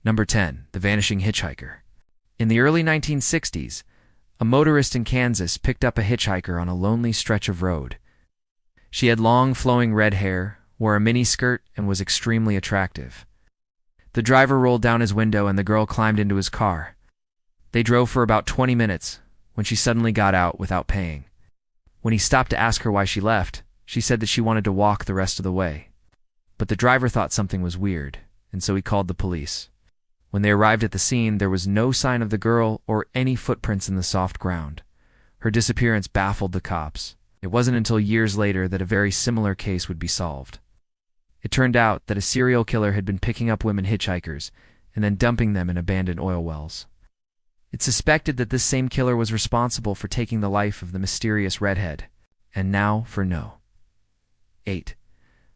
Number 10. The Vanishing Hitchhiker. In the early 1960s, a motorist in Kansas picked up a hitchhiker on a lonely stretch of road. She had long, flowing red hair, wore a miniskirt, and was extremely attractive. The driver rolled down his window and the girl climbed into his car. They drove for about 20 minutes when she suddenly got out without paying. When he stopped to ask her why she left, she said that she wanted to walk the rest of the way. But the driver thought something was weird, and so he called the police. When they arrived at the scene, there was no sign of the girl or any footprints in the soft ground. Her disappearance baffled the cops. It wasn't until years later that a very similar case would be solved. It turned out that a serial killer had been picking up women hitchhikers and then dumping them in abandoned oil wells. It's suspected that this same killer was responsible for taking the life of the mysterious redhead. And now for no. 8.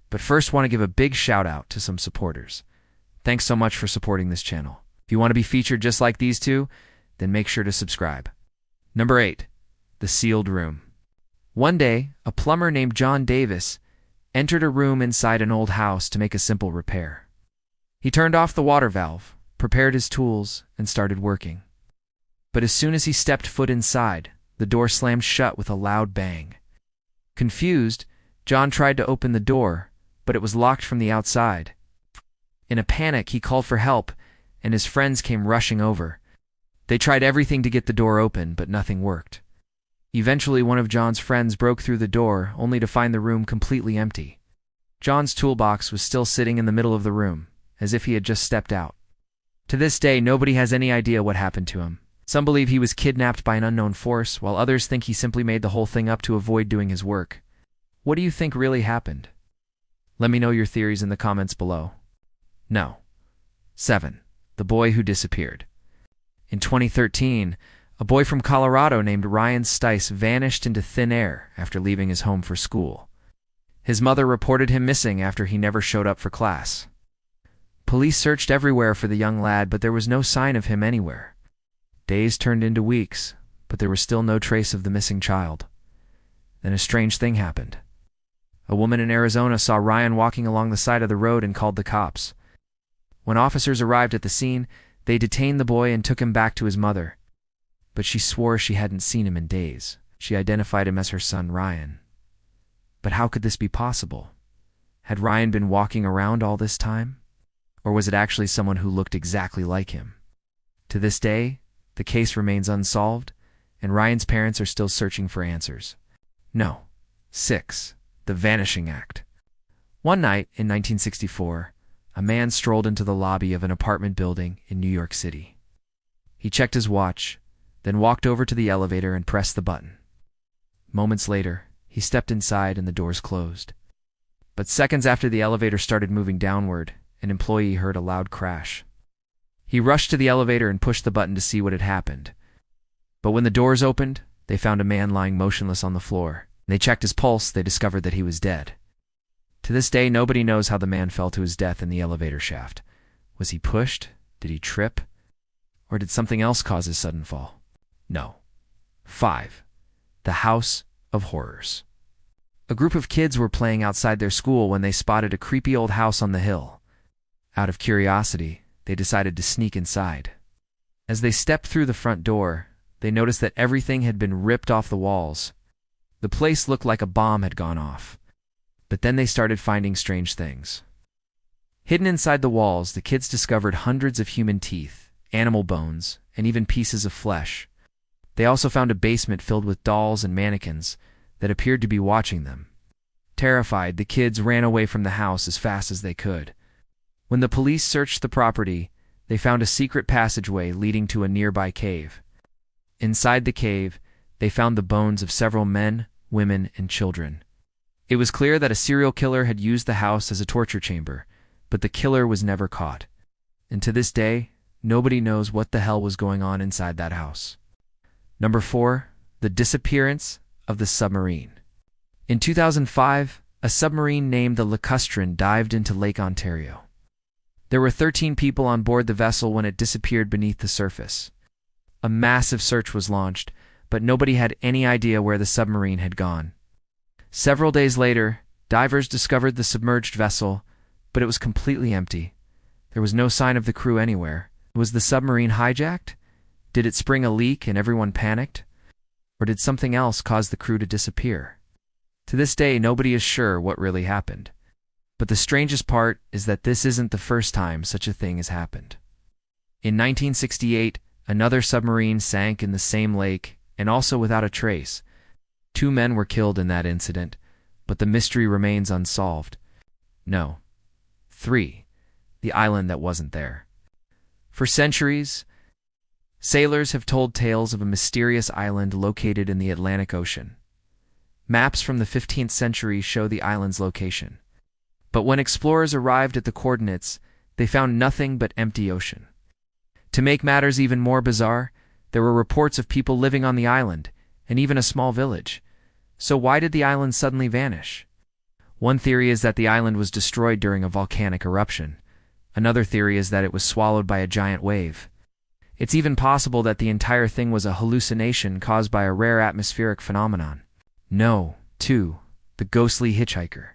But first, want to give a big shout out to some supporters. Thanks so much for supporting this channel. If you want to be featured just like these two, then make sure to subscribe. Number 8. The Sealed Room. One day, a plumber named John Davis entered a room inside an old house to make a simple repair. He turned off the water valve, prepared his tools, and started working. But as soon as he stepped foot inside, the door slammed shut with a loud bang. Confused, John tried to open the door, but it was locked from the outside. In a panic, he called for help, and his friends came rushing over. They tried everything to get the door open, but nothing worked. Eventually, one of John's friends broke through the door, only to find the room completely empty. John's toolbox was still sitting in the middle of the room, as if he had just stepped out. To this day, nobody has any idea what happened to him. Some believe he was kidnapped by an unknown force, while others think he simply made the whole thing up to avoid doing his work. What do you think really happened? Let me know your theories in the comments below. No. 7. The Boy Who Disappeared. In 2013, a boy from Colorado named Ryan Stice vanished into thin air after leaving his home for school. His mother reported him missing after he never showed up for class. Police searched everywhere for the young lad, but there was no sign of him anywhere. Days turned into weeks, but there was still no trace of the missing child. Then a strange thing happened. A woman in Arizona saw Ryan walking along the side of the road and called the cops. When officers arrived at the scene, they detained the boy and took him back to his mother. But she swore she hadn't seen him in days. She identified him as her son, Ryan. But how could this be possible? Had Ryan been walking around all this time? Or was it actually someone who looked exactly like him? To this day, the case remains unsolved, and Ryan's parents are still searching for answers. No. 6. The Vanishing Act. One night in 1964, a man strolled into the lobby of an apartment building in New York City. He checked his watch, then walked over to the elevator and pressed the button. Moments later, he stepped inside and the doors closed. But seconds after the elevator started moving downward, an employee heard a loud crash. He rushed to the elevator and pushed the button to see what had happened. But when the doors opened, they found a man lying motionless on the floor. When they checked his pulse, they discovered that he was dead. To this day, nobody knows how the man fell to his death in the elevator shaft. Was he pushed? Did he trip? Or did something else cause his sudden fall? No. 5. The House of Horrors. A group of kids were playing outside their school when they spotted a creepy old house on the hill. Out of curiosity, they decided to sneak inside. As they stepped through the front door, they noticed that everything had been ripped off the walls. The place looked like a bomb had gone off. But then they started finding strange things. Hidden inside the walls, the kids discovered hundreds of human teeth, animal bones, and even pieces of flesh. They also found a basement filled with dolls and mannequins that appeared to be watching them. Terrified, the kids ran away from the house as fast as they could. When the police searched the property, they found a secret passageway leading to a nearby cave. Inside the cave, they found the bones of several men, women, and children. It was clear that a serial killer had used the house as a torture chamber, but the killer was never caught. And to this day, nobody knows what the hell was going on inside that house. Number 4. The Disappearance of the Submarine. In 2005, a submarine named the Lacustrin dived into Lake Ontario. There were 13 people on board the vessel when it disappeared beneath the surface. A massive search was launched, but nobody had any idea where the submarine had gone. Several days later, divers discovered the submerged vessel, but it was completely empty. There was no sign of the crew anywhere. Was the submarine hijacked? Did it spring a leak and everyone panicked? Or did something else cause the crew to disappear? To this day, nobody is sure what really happened. But the strangest part is that this isn't the first time such a thing has happened. In 1968, another submarine sank in the same lake, and also without a trace. 2 men were killed in that incident, but the mystery remains unsolved. No. 3. The island that wasn't there. For centuries, sailors have told tales of a mysterious island located in the Atlantic Ocean. Maps from the 15th century show the island's location. But when explorers arrived at the coordinates, they found nothing but empty ocean. To make matters even more bizarre, there were reports of people living on the island, and even a small village. So why did the island suddenly vanish? One theory is that the island was destroyed during a volcanic eruption. Another theory is that it was swallowed by a giant wave. It's even possible that the entire thing was a hallucination caused by a rare atmospheric phenomenon. No. 2. The ghostly hitchhiker.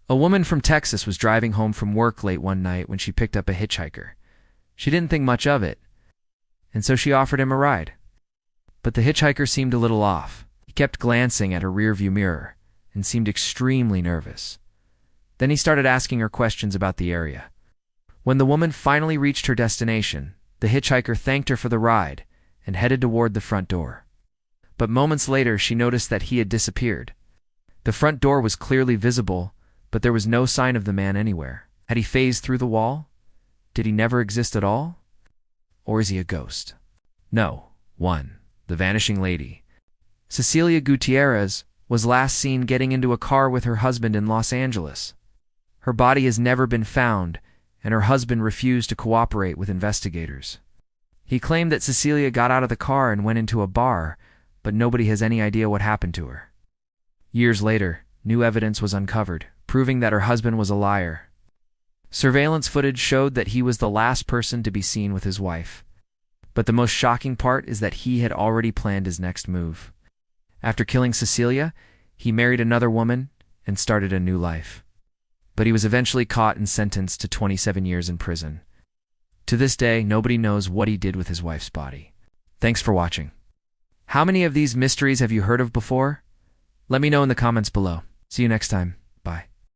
A woman from Texas was driving home from work late one night when she picked up a hitchhiker. She didn't think much of it, and so she offered him a ride. But the hitchhiker seemed a little off. He kept glancing at her rearview mirror and seemed extremely nervous. Then he started asking her questions about the area. When the woman finally reached her destination, the hitchhiker thanked her for the ride and headed toward the front door. But moments later, she noticed that he had disappeared. The front door was clearly visible, but there was no sign of the man anywhere. Had he phased through the wall? Did he never exist at all? Or is he a ghost? No. 1. The vanishing lady. Cecilia Gutierrez was last seen getting into a car with her husband in Los Angeles. Her body has never been found, and her husband refused to cooperate with investigators. He claimed that Cecilia got out of the car and went into a bar, but nobody has any idea what happened to her. Years later, new evidence was uncovered, proving that her husband was a liar. Surveillance footage showed that he was the last person to be seen with his wife. But the most shocking part is that he had already planned his next move. After killing Cecilia, he married another woman and started a new life. But he was eventually caught and sentenced to 27 years in prison. To this day, nobody knows what he did with his wife's body. Thanks for watching. How many of these mysteries have you heard of before? Let me know in the comments below. See you next time.